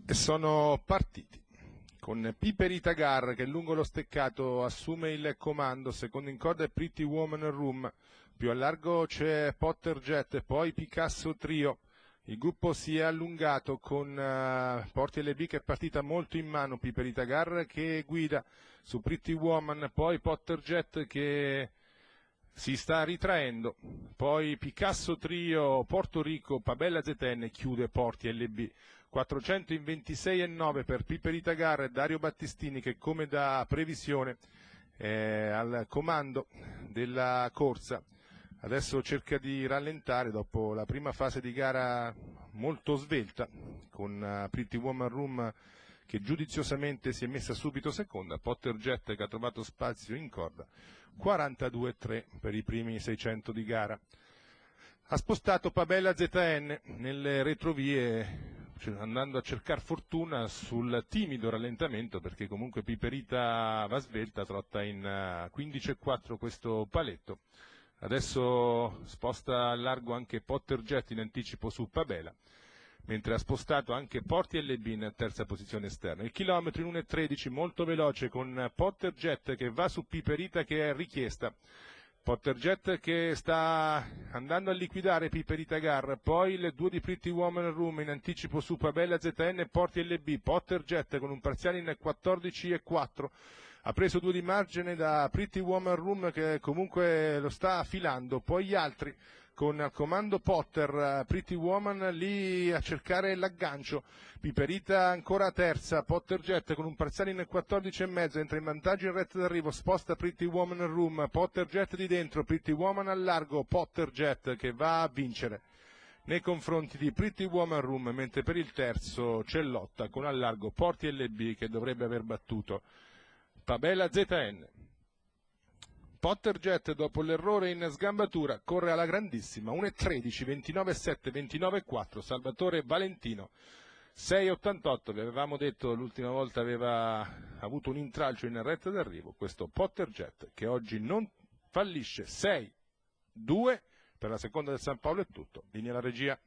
E sono partiti con Piperita Gar che lungo lo steccato assume il comando, secondo in corda è Pretty Woman Room, più a largo c'è Potter Jet e poi Picasso Trio. Il gruppo si è allungato con Porti LB che è partita molto in mano, Piperita Gar che guida su Pretty Woman, poi Potter Jet che si sta ritraendo, poi Picasso Trio, Porto Rico, Pabella ZN chiude Porti LB. 400 in 26,9 per Piperita Gar e Dario Battistini che come da previsione è al comando della corsa. Adesso cerca di rallentare dopo la prima fase di gara molto svelta con Pretty Woman Room che giudiziosamente si è messa subito seconda, Potter Jet che ha trovato spazio in corda, 42,3 per i primi 600 di gara. Ha spostato Pabella ZN nelle retrovie andando a cercare fortuna sul timido rallentamento perché comunque Piperita va svelta, trotta in 15,4 questo paletto. Adesso sposta a largo anche Potter Jet in anticipo su Pabella, mentre ha spostato anche Porti LB in terza posizione esterna. Il chilometro in 1,13 molto veloce con Potter Jet che va su Piperita che è richiesta. Potter Jet che sta andando a liquidare Piperita Gar, poi le due di Pretty Woman Room in anticipo su Pabella ZN e Porti LB. Potter Jet con un parziale in 14,4 ha preso 2 di margine da Pretty Woman Room che comunque lo sta affilando, poi gli altri con al comando Potter, Pretty Woman lì a cercare l'aggancio, Piperita ancora terza, Potter Jet con un parziale in 14,5, entra in vantaggio in retta d'arrivo, sposta Pretty Woman Room, Potter Jet di dentro, Pretty Woman al largo, Potter Jet che va a vincere nei confronti di Pretty Woman Room, mentre per il terzo c'è lotta con al largo Porti LB che dovrebbe aver battuto Pabella ZN. Potter Jet dopo l'errore in sgambatura corre alla grandissima, 1,13, 29,7, 29,4, Salvatore Valentino, 6,88, vi avevamo detto l'ultima volta aveva avuto un intralcio in retta d'arrivo, questo Potter Jet che oggi non fallisce, 6,2 per la seconda del San Paolo è tutto, linea alla regia.